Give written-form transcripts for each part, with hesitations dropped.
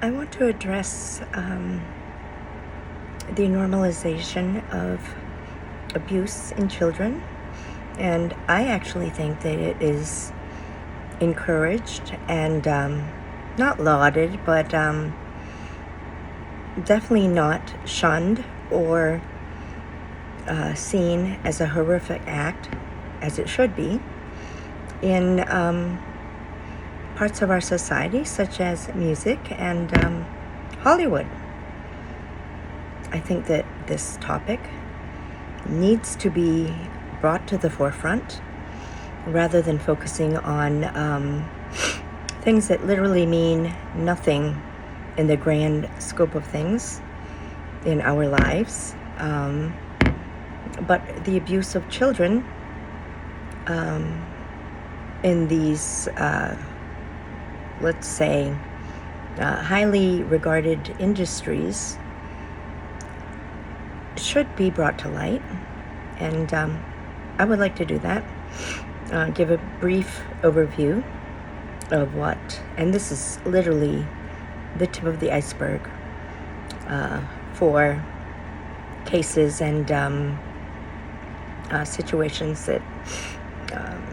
I want to address the normalization of abuse in children, and I actually think that it is encouraged and not lauded, but definitely not shunned or seen as a horrific act, as it should be, in parts of our society, such as music and Hollywood. I think that this topic needs to be brought to the forefront rather than focusing on things that literally mean nothing in the grand scope of things in our lives. But the abuse of children in these, let's say, highly regarded industries should be brought to light, and I would like to do that. Give a brief overview of what, and this is literally the tip of the iceberg for cases and situations that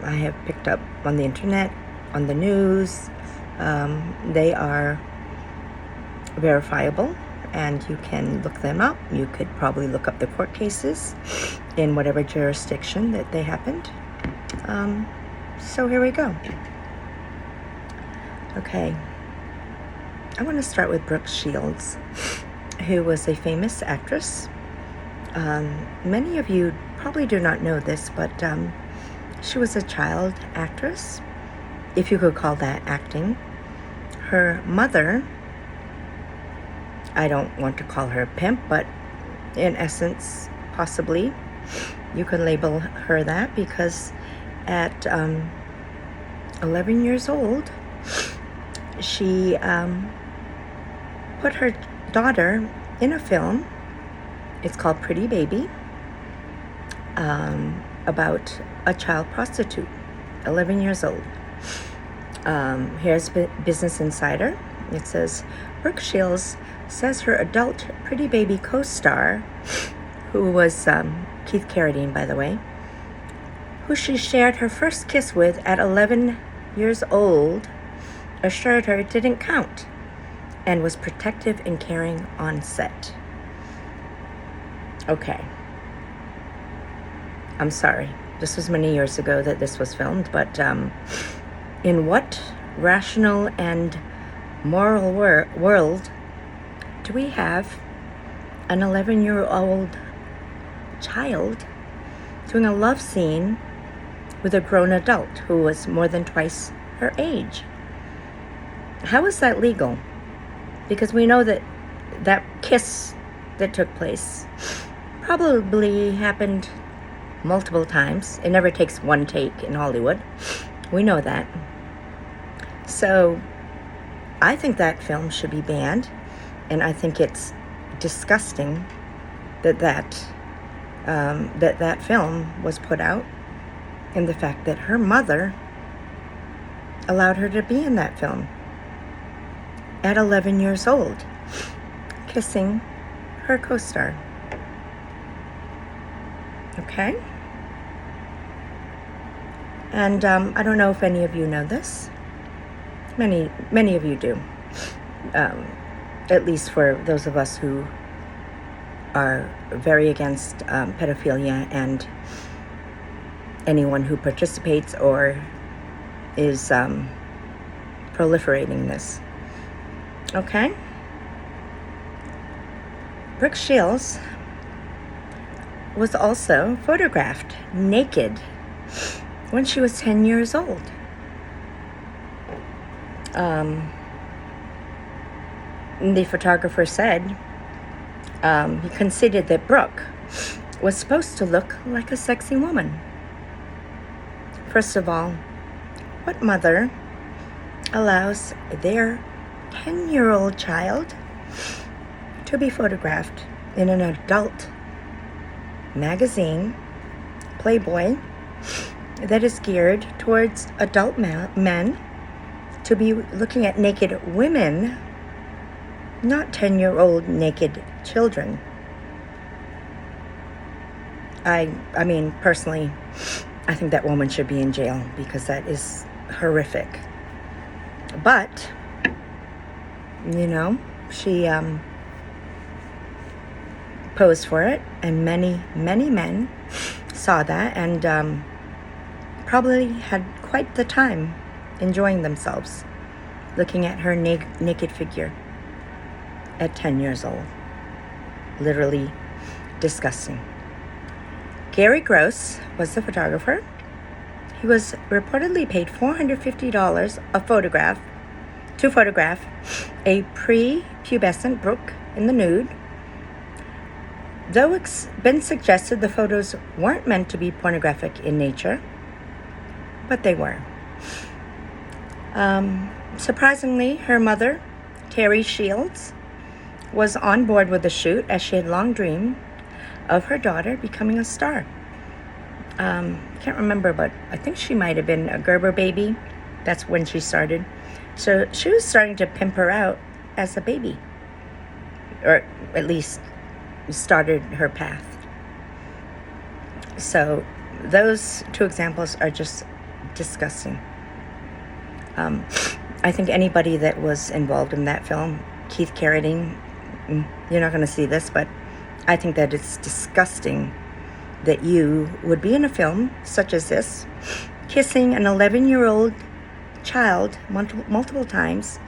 I have picked up on the internet, on the news. They are verifiable, and you can look them up. You could probably look up the court cases in whatever jurisdiction that they happened. So here we go. Okay. I want to start with Brooke Shields, who was a famous actress. Many of you probably do not know this, but she was a child actress, if you could call that acting. Her mother, I don't want to call her a pimp, but in essence, possibly, you could label her that, because at 11 years old, she put her daughter in a film. It's called Pretty Baby, about a child prostitute, 11 years old. Here's Business Insider. It says, Brooke Shields says her adult Pretty Baby co-star, who was Keith Carradine, by the way, who she shared her first kiss with at 11 years old, assured her it didn't count and was protective and caring on set. Okay. I'm sorry. This was many years ago that this was filmed, but in what rational and moral world do we have an 11-year-old child doing a love scene with a grown adult who was more than twice her age? How is that legal? Because we know that that kiss that took place probably happened multiple times. It never takes one take in Hollywood. We know that. So I think that film should be banned, and I think it's disgusting that that film was put out, and the fact that her mother allowed her to be in that film at 11 years old, kissing her co-star. Okay? And I don't know if any of you know this. Many of you do. At least for those of us who are very against pedophilia and anyone who participates or is proliferating this. Okay? Brooke Shields was also photographed naked when she was 10 years old. The photographer said he conceded that Brooke was supposed to look like a sexy woman. First of all, what mother allows their 10-year-old child to be photographed in an adult magazine, Playboy, that is geared towards adult men, to be looking at naked women not 10-year-old naked children. I mean, personally, I think that woman should be in jail because that is horrific. But, you know, she posed for it, and many men saw that and probably had quite the time enjoying themselves looking at her naked figure at 10 years old. Literally disgusting. Gary Gross was the photographer. He was reportedly paid $450 to photograph a pre-pubescent Brooke in the nude. Though it's been suggested the photos weren't meant to be pornographic in nature, but they were. Surprisingly, her mother, Terry Shields, was on board with the shoot, as she had long dreamed of her daughter becoming a star. Can't remember, but I think she might have been a Gerber baby. That's when she started. So she was starting to pimp her out as a baby, or at least started her path. So those two examples are just disgusting. I think anybody that was involved in that film, Keith Carradine, you're not going to see this, but I think that it's disgusting that you would be in a film such as this, kissing an 11-year-old child multiple times.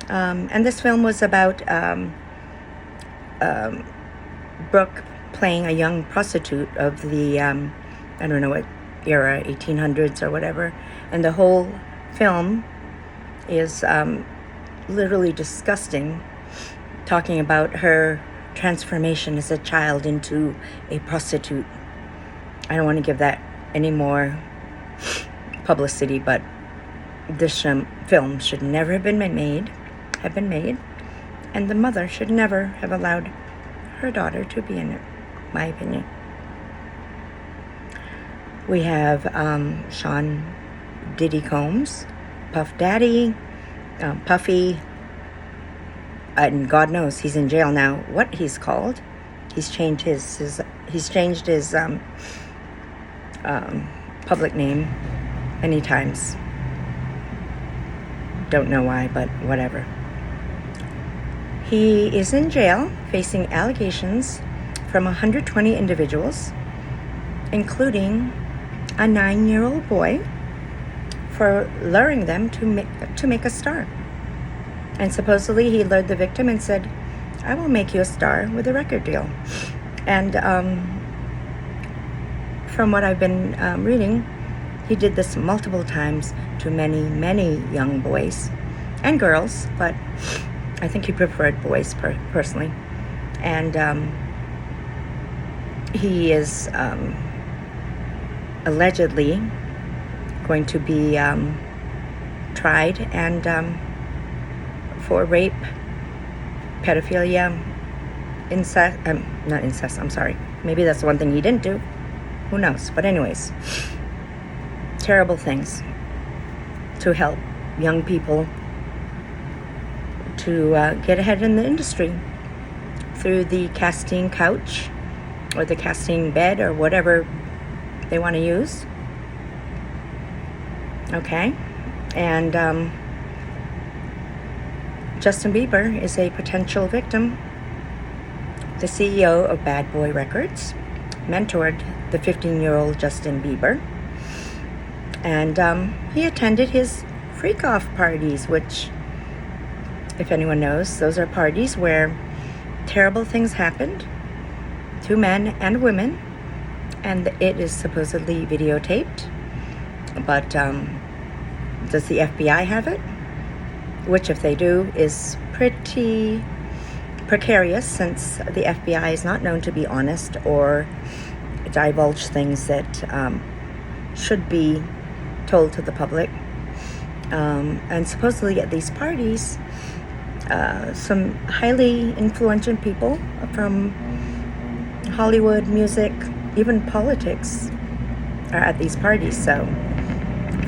And this film was about Brooke playing a young prostitute of the, I don't know what era, 1800s or whatever. And the whole film is literally disgusting, talking about her transformation as a child into a prostitute. I don't want to give that any more publicity, but this film should never have been made, and the mother should never have allowed her daughter to be in it, my opinion. We have Sean Diddy Combs, Puff Daddy, Puffy, and God knows he's in jail now. What he's called, he's changed his public name many times. Don't know why, but whatever. He is in jail facing allegations from 120 individuals, including a 9-year-old boy, for luring them to make a star. And supposedly he lured the victim and said, "I will make you a star with a record deal." And from what I've been reading, he did this multiple times to many young boys and girls, but I think he preferred boys personally. And he is allegedly going to be tried and for rape, pedophilia, incest, not incest, I'm sorry. Maybe that's the one thing he didn't do. Who knows? But anyways, terrible things to help young people to get ahead in the industry through the casting couch or the casting bed or whatever they want to use. Okay? And Justin Bieber is a potential victim. The CEO of Bad Boy Records mentored the 15-year-old Justin Bieber, and he attended his freak-off parties, which, if anyone knows, those are parties where terrible things happened to men and women, and it is supposedly videotaped. But does the FBI have it? Which, if they do, is pretty precarious, since the FBI is not known to be honest or divulge things that should be told to the public. And supposedly at these parties, some highly influential people from Hollywood, music, even politics are at these parties. So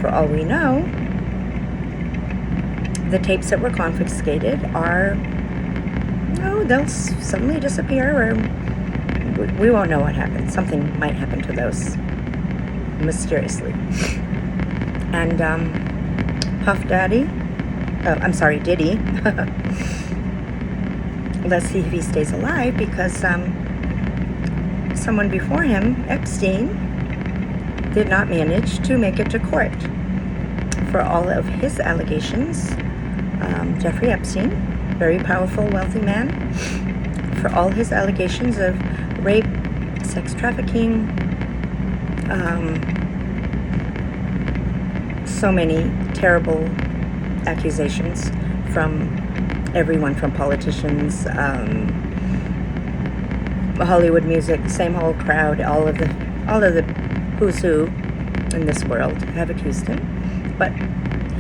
for all we know, the tapes that were confiscated are no, they'll suddenly disappear, or we won't know what happened. Something might happen to those mysteriously. And Puff Daddy, Diddy, let's see if he stays alive, because someone before him, Epstein, did not manage to make it to court for all of his allegations. Jeffrey Epstein, very powerful, wealthy man, for all his allegations of rape, sex trafficking, so many terrible accusations from everyone, from politicians, Hollywood music, same old crowd, all of the who's who in this world have accused him, but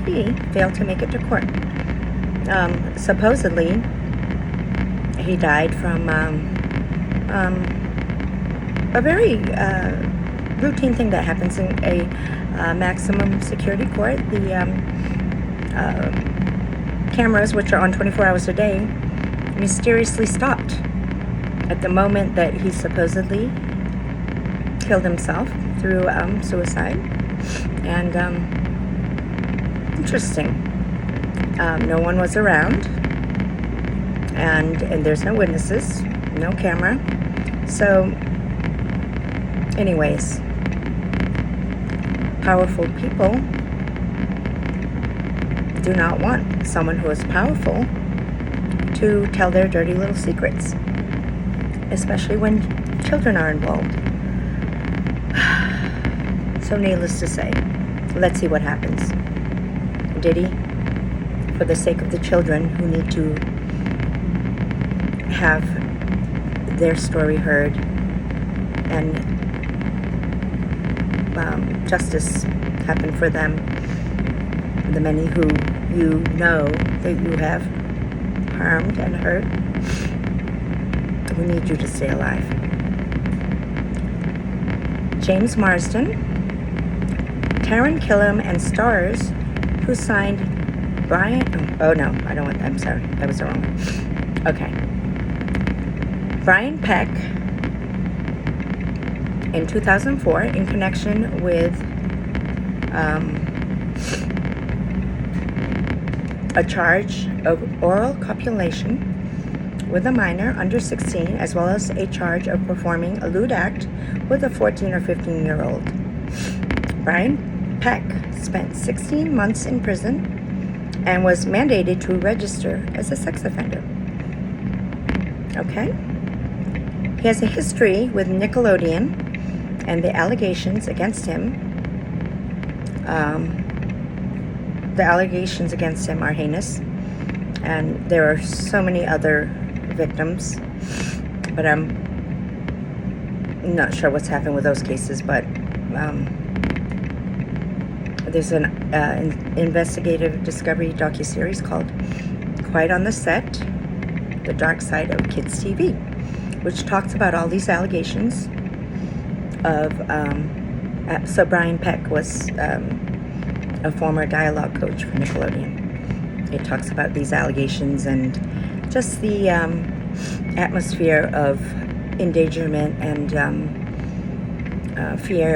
he failed to make it to court. Supposedly, he died from a very routine thing that happens in a maximum security court. The cameras, which are on 24 hours a day, mysteriously stopped at the moment that he supposedly killed himself through suicide. And interesting. No one was around, and there's no witnesses, no camera. So, anyways, powerful people do not want someone who is powerful to tell their dirty little secrets, especially when children are involved. So needless to say, let's see what happens. Diddy, for the sake of the children who need to have their story heard, and justice happen for them, the many who you know that you have harmed and hurt, we need you to stay alive. James Marsden, Taran Killam, and stars who signed I'm sorry, that was the wrong one. Okay. Brian Peck, in 2004, in connection with a charge of oral copulation with a minor under 16, as well as a charge of performing a lewd act with a 14 or 15-year-old. Brian Peck spent 16 months in prison and was mandated to register as a sex offender. Okay? He has a history with Nickelodeon, and the allegations against him, are heinous, and there are so many other victims, but I'm not sure what's happened with those cases, but there's an investigative discovery docuseries called Quiet on the Set, The Dark Side of Kids TV, which talks about all these allegations of, so Brian Peck was a former dialogue coach for Nickelodeon. It talks about these allegations and just the atmosphere of endangerment and fear